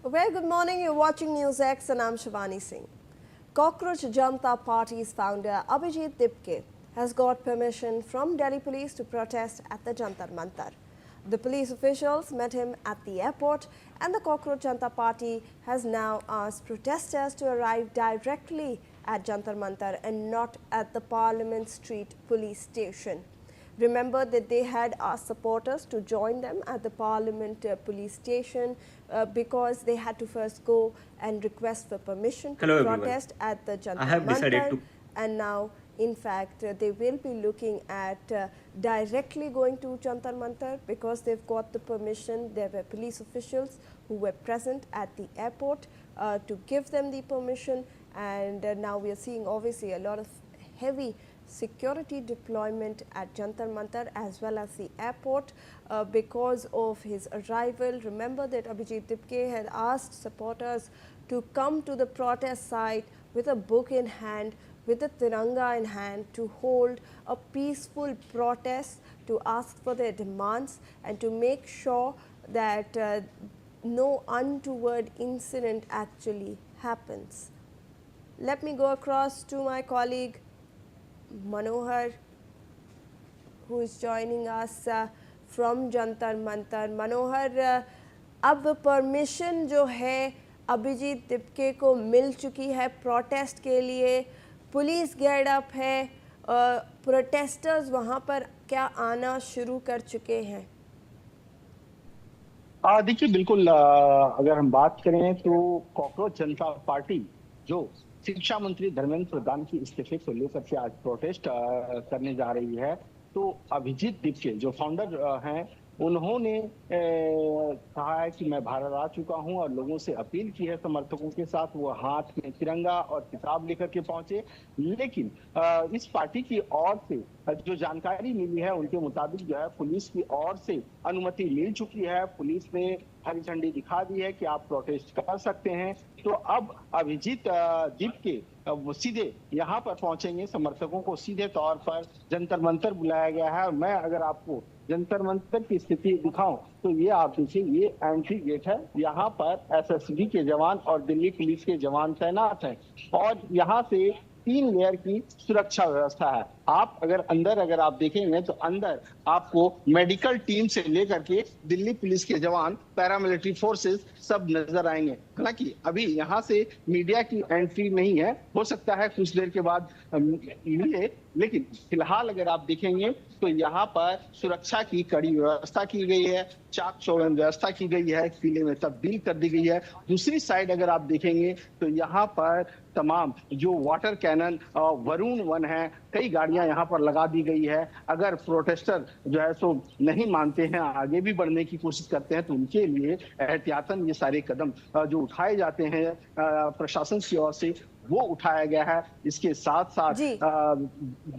Very good morning. You're watching News X and I'm Shivani Singh. Cockroach Janata Party's founder Abhijit Dipke has got permission from Delhi police to protest at the Jantar Mantar. The police officials met him at the airport and the Cockroach Janata Party has now asked protesters to arrive directly at Jantar Mantar and not at the Parliament Street police station. Remember that they had asked supporters to join them at the Parliament police station because they had to first go and request for permission to protest at the Jantar Mantar. And now, in fact, they will be looking at directly going to Jantar Mantar because they've got the permission. There were police officials who were present at the airport to give them the permission. And now we are seeing obviously a lot of heavy security deployment at Jantar Mantar as well as the airport because of his arrival. Remember that Abhijit Dipke had asked supporters to come to the protest site with a book in hand, with a Tiranga in hand, to hold a peaceful protest, to ask for their demands and to make sure that no untoward incident actually happens. Let me go across to my colleague Manohar, who is joining us from Jantar Mantar. Manohar, अब permission जो है अभिजीत दिपके को मिल चुकी है protest के लिए, police get up है, protesters वहां पर क्या आना शुरू कर चुके हैं? देखिए, बिल्कुल अगर हम बात करें तो कॉकरोच जनता पार्टी जो शिक्षा मंत्री धर्मेंद्र प्रधान की इस्तीफे को लेकर के आज प्रोटेस्ट करने जा रही है, तो अभिजीत दीपके जो फाउंडर हैं, उन्होंने कहा है कि मैं भारत आ चुका हूं और लोगों से अपील की है समर्थकों के साथ वो हाथ में तिरंगा और किताब लेकर के पहुंचे। लेकिन इस पार्टी की ओर से जो जानकारी मिली है उनके मुताबिक जो है पुलिस की ओर से अनुमति मिल चुकी है, पुलिस ने हरी झंडी दिखा दी है कि आप प्रोटेस्ट कर सकते हैं। तो अब अभिजीत दीपके सीधे यहाँ पर पहुंचेंगे, समर्थकों को सीधे तौर पर जंतर मंतर बुलाया गया है। और मैं अगर आपको जंतर मंतर की स्थिति दिखाऊं तो ये आप देखिए, ये एंट्री गेट है, यहाँ पर एसएसबी के जवान और दिल्ली पुलिस के जवान तैनात हैं और यहाँ से 3 लेयर की सुरक्षा व्यवस्था है। आप अगर आप देखेंगे तो अंदर आपको मेडिकल टीम से लेकर के दिल्ली पुलिस के जवान, पैरामिलिट्री फोर्सेस सब नजर आएंगे। हालांकि अभी यहाँ से मीडिया की एंट्री नहीं है, हो सकता है कुछ देर के बाद मिले, लेकिन फिलहाल अगर आप देखेंगे तो यहाँ पर सुरक्षा की कड़ी व्यवस्था की गई है, चाक चौबंद व्यवस्था की गई है, किले में तब्दील कर दी गई है। दूसरी साइड अगर आप देखेंगे तो यहाँ पर तमाम जो वाटर कैनन वरुण 1 है, कई गाड़ियां यहाँ पर लगा दी गई है। अगर प्रोटेस्टर जो है सो नहीं मानते हैं, आगे भी बढ़ने की कोशिश करते हैं, तो उनके लिए एहतियातन ये सारे कदम जो उठाए जाते हैं प्रशासन की ओर से, वो उठाया गया है। इसके साथ साथ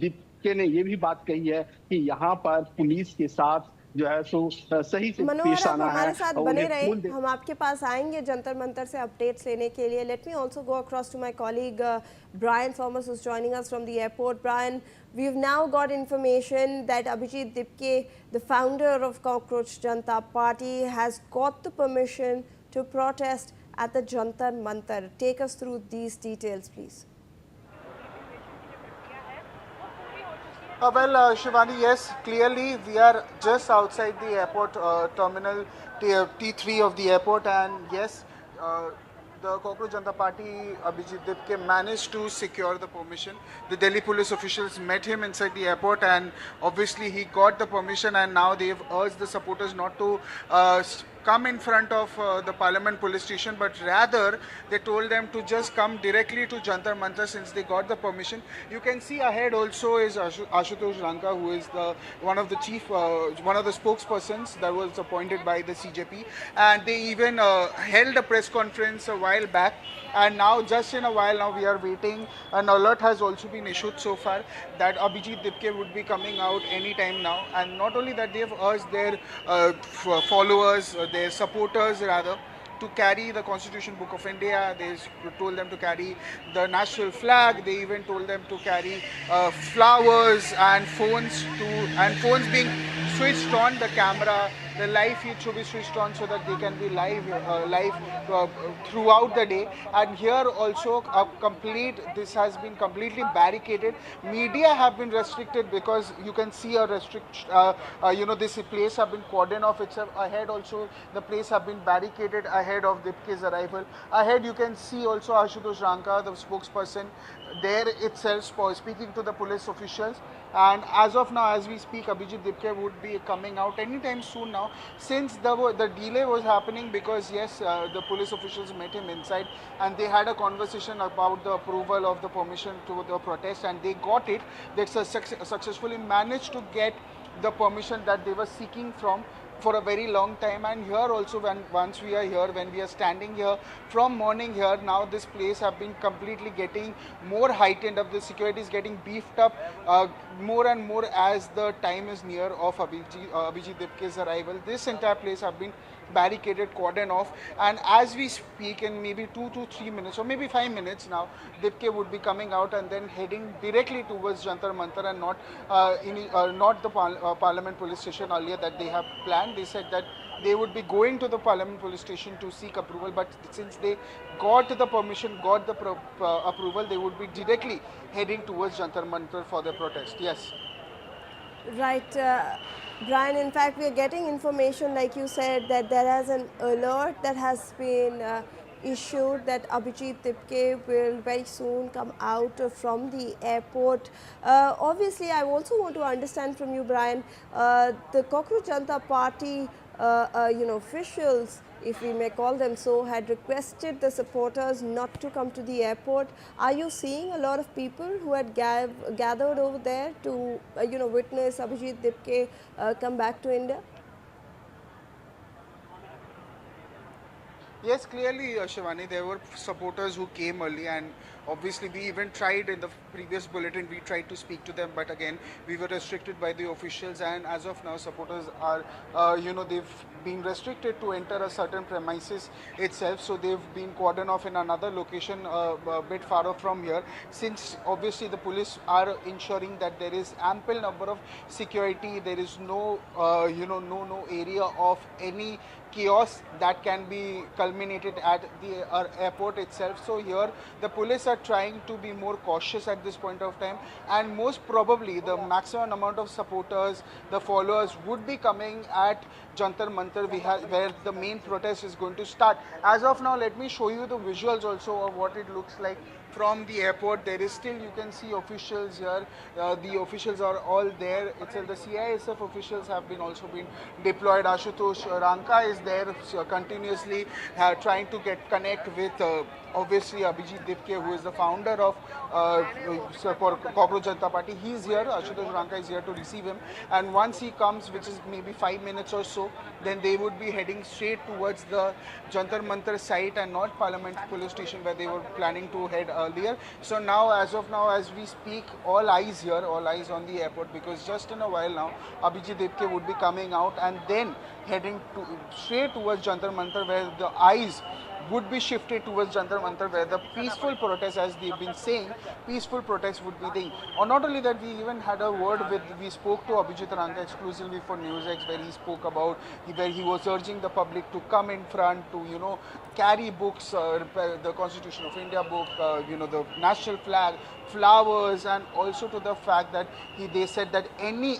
दीपके ने ये भी बात कही है कि यहाँ पर पुलिस के साथ जो है सो सही से पेश आना है। हमारे साथ बने रहे, हम आपके पास आएंगे जंतर मंतर से अपडेट्स लेने के लिए। Let me also go across to my colleague Brian Thomas, who's joining us from the airport. Brian, we've now got information that Abhijit Dipke, the founder of Cockroach Janata Party, has got the permission to protest at the Jantar Mantar. Take us through these details, please. Well, Shivani, yes, clearly we are just outside the airport terminal T3 of the airport, and yes, the Cockroach Janata Party, Abhijit Dipke, managed to secure the permission. The Delhi police officials met him inside the airport, and obviously he got the permission, and now they've urged the supporters not to come in front of the Parliament police station, but rather they told them to just come directly to Jantar Mantar since they got the permission. You can see ahead also is Ashutosh Ranka, who is one of the spokespersons that was appointed by the CJP, and they even held a press conference a while back. And now, just in a while now, we are waiting. An alert has also been issued so far that Abhijit Dipke would be coming out anytime now. And not only that, they have urged their followers, their supporters rather, to carry the Constitution Book of India. They told them to carry the national flag. They even told them to carry flowers and phones being switched on the camera, the live feed should be switched on so that they can be live throughout the day. And here also this has been completely barricaded. Media have been restricted because you can see a this place have been cordoned off itself. Ahead also the place have been barricaded ahead of Dipke's arrival. Ahead you can see also Ashutosh Ranka, the spokesperson, there itself speaking to the police officials. And as of now, as we speak, Abhijit Dipke would be coming out anytime soon now, since the delay was happening because yes, the police officials met him inside and they had a conversation about the approval of the permission to the protest, and they got it. They successfully managed to get the permission that they were seeking for a very long time. And here also, once we are here, when we are standing here from morning here, now this place have been completely getting more heightened up. The security is getting beefed up more and more as the time is near of Abhijit Dipke's arrival. This entire place have been barricaded, cordoned off, and as we speak, in maybe 2 to 3 minutes or maybe 5 minutes now, Dipke would be coming out and then heading directly towards Jantar Mantar, and not the Parliament police station earlier that they have planned. They said that they would be going to the Parliament police station to seek approval, but since they got the permission, got the approval, they would be directly heading towards Jantar Mantar for the protest. Yes. Right, Brian, in fact, we are getting information, like you said, that there has an alert that has been issued that Abhijit Dipke will very soon come out from the airport. Obviously, I also want to understand from you, Brian, the Cockroach Janata Party officials, if we may call them so, had requested the supporters not to come to the airport. Are you seeing a lot of people who had gathered over there to witness Abhijit Dipke come back to India? Yes, clearly, Shivani, there were supporters who came early, and obviously we even tried in the previous bulletin, we tried to speak to them, but again, we were restricted by the officials, and as of now, supporters are, they've been restricted to enter a certain premises itself, so they've been cordoned off in another location a bit far off from here, since obviously the police are ensuring that there is ample number of security, there is no, no area of any chaos that can be culminated at the airport itself. So here the police are trying to be more cautious at this point of time, and most probably the maximum amount of supporters, the followers would be coming at Jantar Mantar where the main protest is going to start. As of now, let me show you the visuals also of what it looks like from the airport. There is still, you can see officials here, the officials are all there. The CISF officials have been also been deployed. Ashutosh Ranka is there continuously trying to connect with obviously Abhijit Dipke, who is the founder of Cockroach Janata Party. He is here, Ashutosh Ranka is here to receive him, and once he comes, which is maybe 5 minutes or so, then they would be heading straight towards the Jantar Mantar site and not Parliament police station where they were planning to head earlier. So now, as of now, as we speak, all eyes here, all eyes on the airport, because just in a while now, Abhijit Dipke would be coming out and then heading straight towards Jantar Mantar, where the eyes would be shifted towards Jantar Mantar, where the peaceful protest, as they've been saying, peaceful protest would be there. Or not only that, we even had a word we spoke to Abhijit Ranka exclusively for NewsX, where he spoke about, where he was urging the public to come in front, to, carry books, the Constitution of India book, the national flag, flowers, and also to the fact that they said that any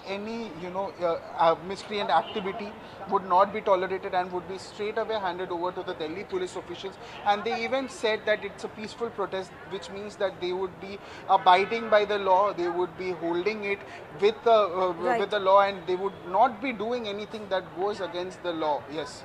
miscreant activity would not be tolerated and would be straight away handed over to the Delhi police officials. And they even said that it's a peaceful protest, which means that they would be abiding by the law, they would be holding it with the law, and they would not be doing anything that goes against the law. Yes.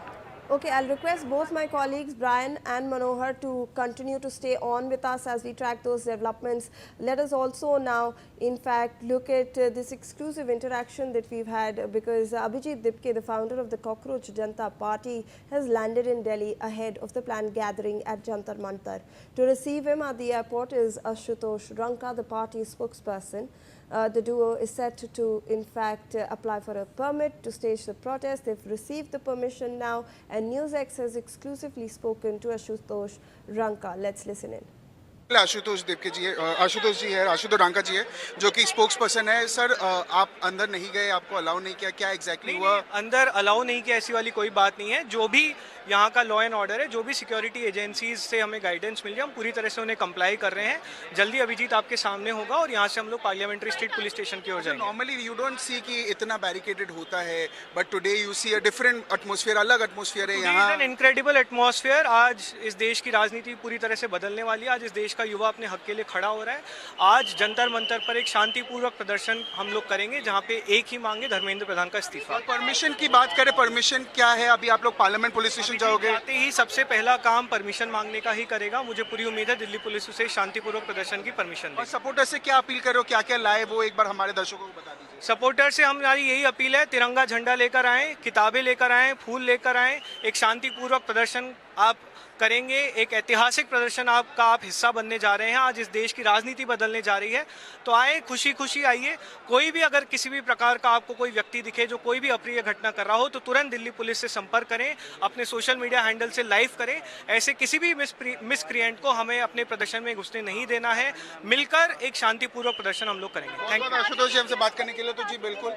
Okay, I'll request both my colleagues, Brian and Manohar, to continue to stay on with us as we track those developments. Let us also now, in fact, look at this exclusive interaction that we've had, because Abhijit Dipke, the founder of the Cockroach Janata Party, has landed in Delhi ahead of the planned gathering at Jantar Mantar. To receive him at the airport is Ashutosh Ranka, the party's spokesperson. The duo is set to, in fact, apply for a permit to stage the protest. They've received the permission now, and NewsX has exclusively spoken to Ashutosh Ranka. Let's listen in. Ashutosh Devke ji है, आशुतोष जी है, आशुतोष रांका जी है, जो कि spokes person है। Sir, आप अंदर नहीं गए, आपको अलाउ नहीं किया, क्या एग्जैक्टली हुआ? अंदर अलाउ नहीं किया ऐसी वाली कोई बात नहीं है। जो भी यहाँ का लॉ एंड ऑर्डर है, जो भी सिक्योरिटी एजेंसीज से हमें गाइडेंस मिल जाए, हम पूरी तरह से उन्हें कंप्लाई कर रहे हैं। जल्दी अभिजीत आपके सामने होगा और यहाँ से हम लोग पार्लियामेंट्री स्ट्रीट पुलिस स्टेशन की ओर जाएंगे। नॉर्मली यू डोंट सी कि इतना बैरिकेडेड होता है, but today you see a different atmosphere, अलग एटमॉस्फेयर है यहाँ। An incredible atmosphere. आज इस देश की राजनीति पूरी तरह से बदलने वाली है। आज इस देश का युवा अपने हक के लिए खड़ा हो रहा है। आज जंतर मंतर पर एक शांतिपूर्वक प्रदर्शन हम लोग करेंगे, जहाँ पे एक ही मांगे धर्मेंद्र प्रधान का इस्तीफा। और परमिशन की बात करें, परमिशन क्या है? अभी आप लोग पार्लियामेंट पुलिस स्टेशन जाओगे? आते ही सबसे पहला काम परमिशन मांगने का ही करेगा। मुझे पूरी उम्मीद है दिल्ली पुलिस उसे शांतिपूर्वक प्रदर्शन की परमिशन और देगी। सपोर्टर से क्या अपील करो, क्या क्या लाए वो एक बार हमारे दर्शकों को बता दीजिए। सपोर्टर से हमारी यही अपील है, तिरंगा झंडा लेकर आएं, किताबें लेकर आएं, फूल लेकर आएं। एक शांतिपूर्वक प्रदर्शन आप करेंगे, एक ऐतिहासिक प्रदर्शन आपका आप हिस्सा बनने जा रहे हैं। आज इस देश की राजनीति बदलने जा रही है, तो आए, खुशी खुशी आइए। कोई भी अगर किसी भी प्रकार का आपको कोई व्यक्ति दिखे जो कोई भी अप्रिय घटना कर रहा हो, तो तुरंत दिल्ली पुलिस से संपर्क करें, अपने सोशल मीडिया हैंडल से लाइव करें। ऐसे किसी भी मिसक्रिएंट को हमें अपने प्रदर्शन में घुसने नहीं देना है। मिलकर एक शांतिपूर्वक प्रदर्शन हम लोग करेंगे। थैंक यू आशुतोष जी हमसे बात करने के लिए। तो जी बिल्कुल,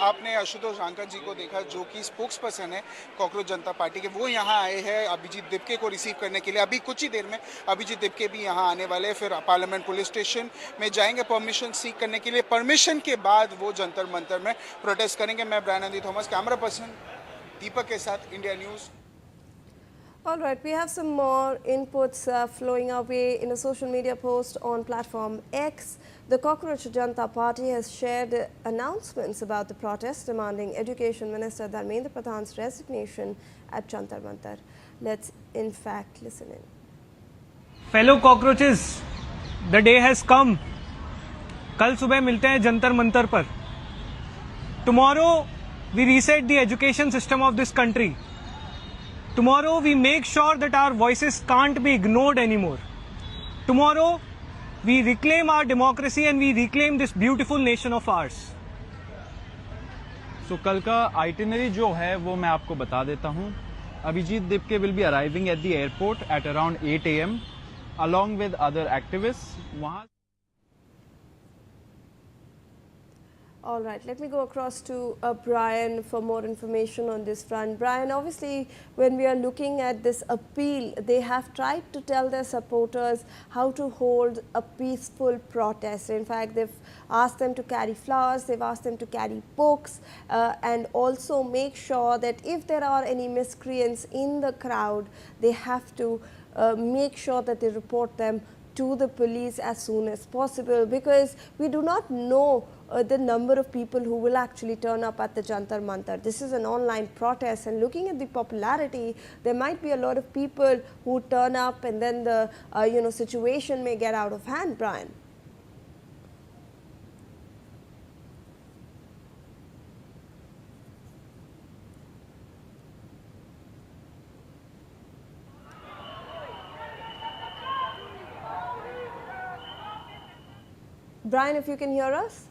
आपने आशुतोष रांका जी को देखा, जो कि स्पोक्स पर्सन है कॉकरोच जनता पार्टी के। वो यहाँ आए हैं अभिजीत दिपके को रिसीव करने के लिए। अभी कुछ ही देर में अभिजीत दिपके भी यहाँ आने वाले हैं, फिर पार्लियामेंट पुलिस स्टेशन में जाएंगे परमिशन सीख करने के लिए। परमिशन के बाद वो जंतर मंतर में प्रोटेस्ट करेंगे। मैं ब्रायन अंदी थॉमस, कैमरा पर्सन दीपक के साथ, India news. All right, we have some more inputs flowing our way in a social media post on platform X. The Cockroach Janata Party has shared announcements about the protest demanding Education Minister Dharmendra Pradhan's resignation at Jantar Mantar. Let's in fact listen in. Fellow cockroaches, the day has come. कल सुबह मिलते हैं जंतर मंतर पर। Tomorrow we reset the education system of this country. Tomorrow we make sure that our voices can't be ignored anymore. Tomorrow we reclaim our democracy and we reclaim this beautiful nation of ours. So कल का itinerary जो है वो मैं आपको बता देता हूँ। Abhijit Dipke will be arriving at the airport at around 8 AM along with other activists. वहाँ All right, let me go across to Brian for more information on this front. Brian, obviously, when we are looking at this appeal, they have tried to tell their supporters how to hold a peaceful protest. In fact, they've asked them to carry flowers, they've asked them to carry books, and also make sure that if there are any miscreants in the crowd, they have to make sure that they report them to the police as soon as possible, because we do not know the number of people who will actually turn up at the Jantar Mantar. This is an online protest, and looking at the popularity, there might be a lot of people who turn up, and then the situation may get out of hand, Brian. Brian, if you can hear us?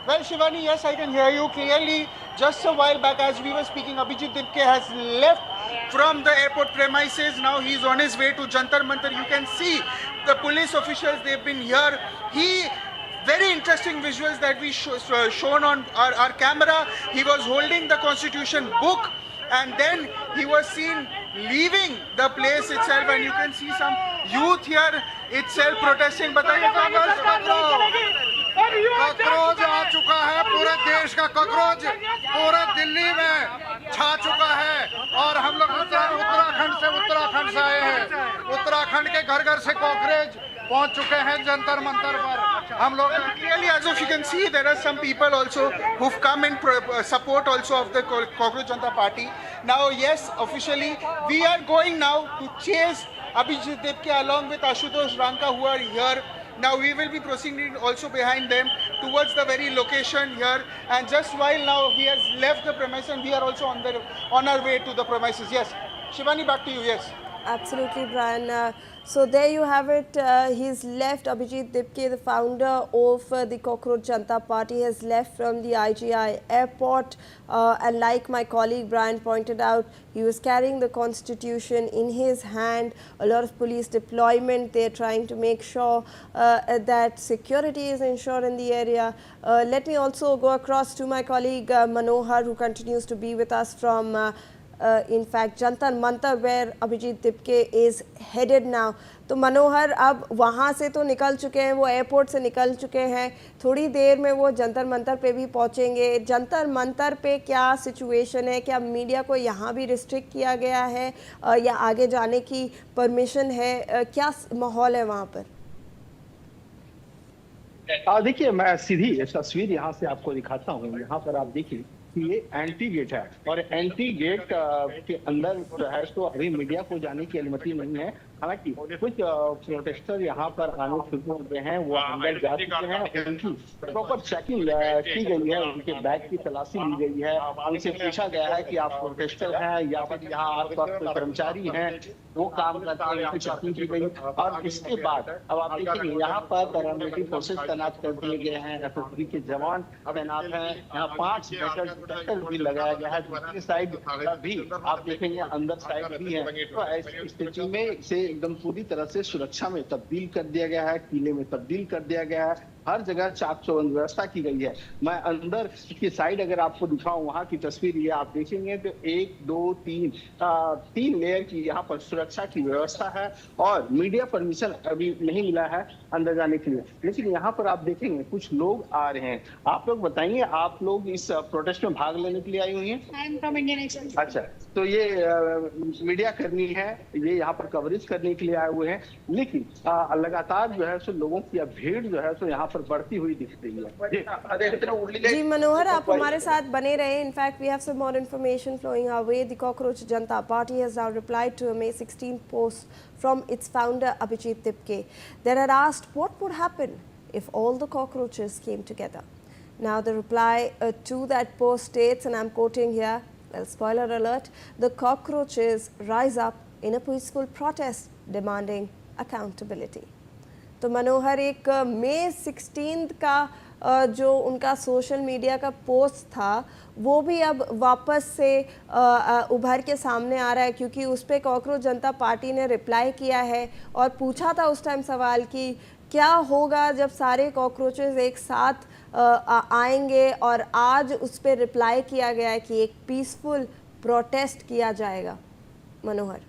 Well, Shivani, yes, I can hear you clearly. Just a while back, as we were speaking, Abhijit Dipke has left from the airport premises. Now he's on his way to Jantar Mantar. You can see the police officials, they've been here. Very interesting visuals that we shown on our camera. He was holding the Constitution book, and then he was seen leaving the place itself, and you can see some youth here itself protesting. बताइए cockroach आ चुका है, पूरे देश का cockroach पूरे दिल्ली में छा चुका है, और हम लोग उत्तराखंड से आए हैं। उत्तराखंड के घर घर से कॉकरोच पहुंच चुके हैं जंतर मंतर पर। हम लोग clearly, as of you can see, there are some people also who've come in support also of the Cockroach Janata Party. Now, yes, officially, we are going now to chase Abhijit Dipke along with Ashutosh Ranka, who are here. Now we will be proceeding also behind them towards the very location here, and just while now he has left the premises, and we are also on our way to the premises. Yes, Shivani, back to you. Yes. Absolutely, Brian. So there you have it. He's left. Abhijit Dipke, the founder of the Cockroach Janta Party, has left from the IGI airport. And like my colleague Brian pointed out, he was carrying the constitution in his hand. A lot of police deployment. They're trying to make sure that security is ensured in the area. Let me also go across to my colleague Manohar, who continues to be with us from in fact Jantar Mantar, where Abhijit Dipke is headed now. तो मनोहर अब वहाँ से तो निकल चुके हैं, वो airport से निकल चुके हैं, थोड़ी देर में वो जंतर मंतर पे भी पहुँचेंगे. जंतर मंतर पे क्या सिचुएशन है, क्या मीडिया को यहाँ भी रिस्ट्रिक्ट किया गया है या आगे जाने की परमिशन है, क्या माहौल है वहाँ पर? देखिए, मैं सीधी तस्वीर यहाँ से आपको दिखाता हूँ. यहाँ पर आप देखिए कि ये एंटी गेट है और एंटी गेट के अंदर जो है तो अभी मीडिया को जाने की अनुमति नहीं है. हालांकि कुछ प्रोटेस्टर यहाँ पर आने शुरू हो गए हैं, वो अंदर जा चुके हैं. उनकी प्रॉपर चेकिंग की गई है, उनके बैग की तलाशी ली गई है, उनसे पूछा गया है कि आप प्रोटेस्टर हैं या फिर यहाँ आसपास के कर्मचारी हैं, वो काम करते हैं, उनकी चेकिंग की गई. और इसके बाद अब आप देखिए यहाँ पर पैरामिलिट्री फोर्सेस तैनात कर दिए गए हैं, एसएसबी के जवान तैनात हैं. यहाँ 5 मेटल डिटेक्टर भी लगाया गया है. दूसरी साइड भी आप देखेंगे अंदर साइड भी है. तो ऐसी स्थिति में इसे एकदम पूरी तरह से सुरक्षा में तब्दील कर दिया गया है, किले में तब्दील कर दिया गया है. हर जगह चाक चौबंद व्यवस्था की गई है. मैं अंदर की साइड अगर आपको दिखाऊं, वहां की तस्वीर ये आप देखेंगे तो 1 2 3 लेयर की यहाँ पर सुरक्षा की व्यवस्था है और मीडिया परमिशन अभी नहीं मिला है अंदर जाने के लिए. लेकिन यहाँ पर आप देखेंगे कुछ लोग आ रहे हैं. आप लोग बताइए, आप लोग इस प्रोटेस्ट में भाग लेने के लिए आई हुई हैं? अच्छा, तो ये मीडिया कर्मी है, ये यहाँ पर कवरेज करने के लिए आए हुए हैं. लेकिन लगातार जो है सो लोगों की भीड़ जो है सो यहाँ पर बढ़ती हुई दिख रही है. जी मनोहर, आप हमारे साथ बने रहे. In fact, we have some more information flowing our way. The Cockroach Janta Party has now replied to a May 16th post from its founder Abhijit Dipke. They had asked what would happen if all the cockroaches came together. Now the reply to that post states, and I'm quoting here, well, spoiler alert, the cockroaches rise up in a peaceful protest demanding accountability. तो मनोहर, एक मई 16 का जो उनका social media का post था वो भी अब वापस से उभर के सामने आ रहा है, क्योंकि उस पर कॉकरोच जनता पार्टी ने रिप्लाई किया है और पूछा था उस टाइम सवाल कि क्या होगा जब सारे कॉकरोचेस एक साथ आएंगे, और आज उस पर रिप्लाई किया गया है कि एक पीसफुल प्रोटेस्ट किया जाएगा. मनोहर,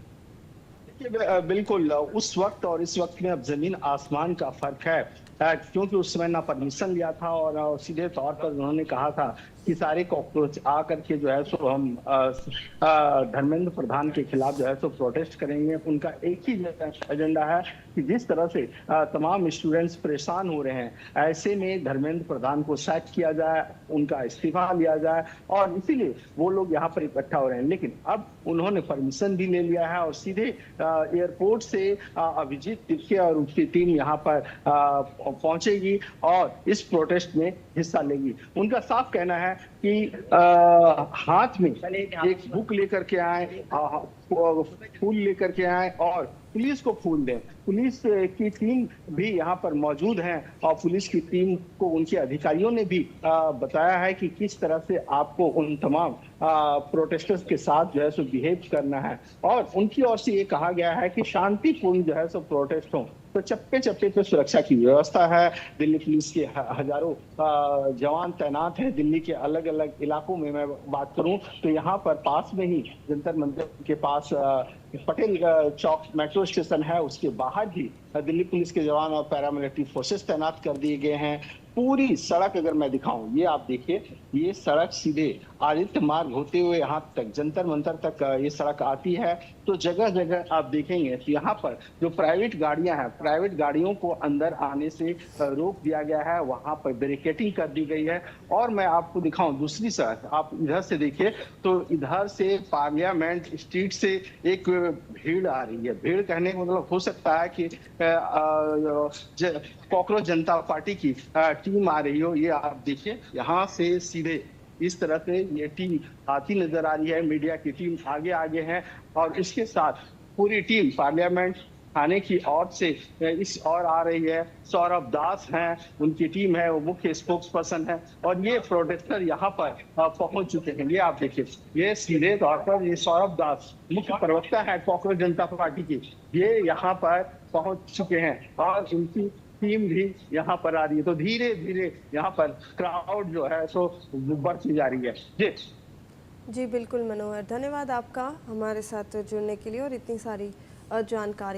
बिल्कुल उस वक्त और इस वक्त में अब जमीन आसमान का फर्क है, क्योंकि उस समय ना परमिशन लिया था और सीधे तौर पर उन्होंने कहा था कि सारे कॉकरोच आकर के जो है सो हम धर्मेंद्र प्रधान के खिलाफ जो है सो प्रोटेस्ट करेंगे. उनका एक ही एजेंडा है कि जिस तरह से तमाम स्टूडेंट्स परेशान हो रहे हैं, ऐसे में धर्मेंद्र प्रधान को सैक किया जाए, उनका इस्तीफा लिया जाए, और इसीलिए वो लोग यहाँ पर इकट्ठा हो रहे हैं. लेकिन अब उन्होंने परमिशन भी ले लिया है और सीधे एयरपोर्ट से अभिजीत दिपके और उनकी टीम यहाँ पर पहुंचेगी और इस प्रोटेस्ट में हिस्सा लेगी. उनका साफ कहना है कि हाथ में एक बुक लेकर के आए, फूल लेकर के आए और पुलिस को फूल दें. पुलिस की टीम भी यहाँ पर मौजूद है और पुलिस की टीम को उनके अधिकारियों ने भी बताया है कि किस तरह से आपको उन तमाम प्रोटेस्टर्स के साथ जो है सो बिहेव करना है. और उनकी ओर से ये कहा गया है कि शांतिपूर्ण जो है सो प्रोटेस्ट हो. तो चप्पे चप्पे पे सुरक्षा की व्यवस्था है. दिल्ली पुलिस के हजारों जवान तैनात हैं. दिल्ली के अलग अलग इलाकों में मैं बात करूं तो यहाँ पर पास में ही जंतर मंतर के पास पटेल चौक मेट्रो स्टेशन है, उसके बाहर भी दिल्ली पुलिस के जवान और पैरामिलिट्री फोर्सेस तैनात कर दिए गए हैं. पूरी सड़क अगर मैं दिखाऊं, ये आप देखिए, ये सड़क सीधे आदित्य मार्ग होते हुए यहाँ तक जंतर मंतर तक ये सड़क आती है. तो जगह जगह आप देखेंगे तो यहाँ पर जो प्राइवेट गाड़ियां हैं, प्राइवेट गाड़ियों को अंदर आने से रोक दिया गया है, वहां पर बैरिकेडिंग कर दी गई है. और मैं आपको दिखाऊं दूसरी सड़क, आप इधर से देखिए तो इधर से पार्लियामेंट स्ट्रीट से एक भीड़ आ रही है. भीड़ कहने का मतलब हो सकता है कि कॉकरोच जनता पार्टी की टीम आ रही हो. ये आप देखिए, यहाँ से सीधे इस तरह से ये टीम आती नजर आ रही है. मीडिया की टीम आगे आगे है और इसके साथ पूरी टीम पार्लियामेंट थाने की ओर से इस ओर आ रही है। सौरभ दास हैं, उनकी टीम है, वो मुख्य स्पोक्स पर्सन है और ये प्रोटेस्टर यहाँ पर पहुंच चुके हैं। ये आप देखिए, ये सीधे तौर पर ये सौरभ दास मुख्य प्रवक्ता है कॉकरोच जनता पार्टी की, ये यहाँ पर पहुंच चुके हैं और उनकी टीम भी यहाँ पर आ रही है। तो धीरे धीरे यहाँ पर क्राउड जो है सो बढ़ती जा रही है। जी बिल्कुल मनोहर, धन्यवाद आपका हमारे साथ जुड़ने के लिए और इतनी सारी जानकारी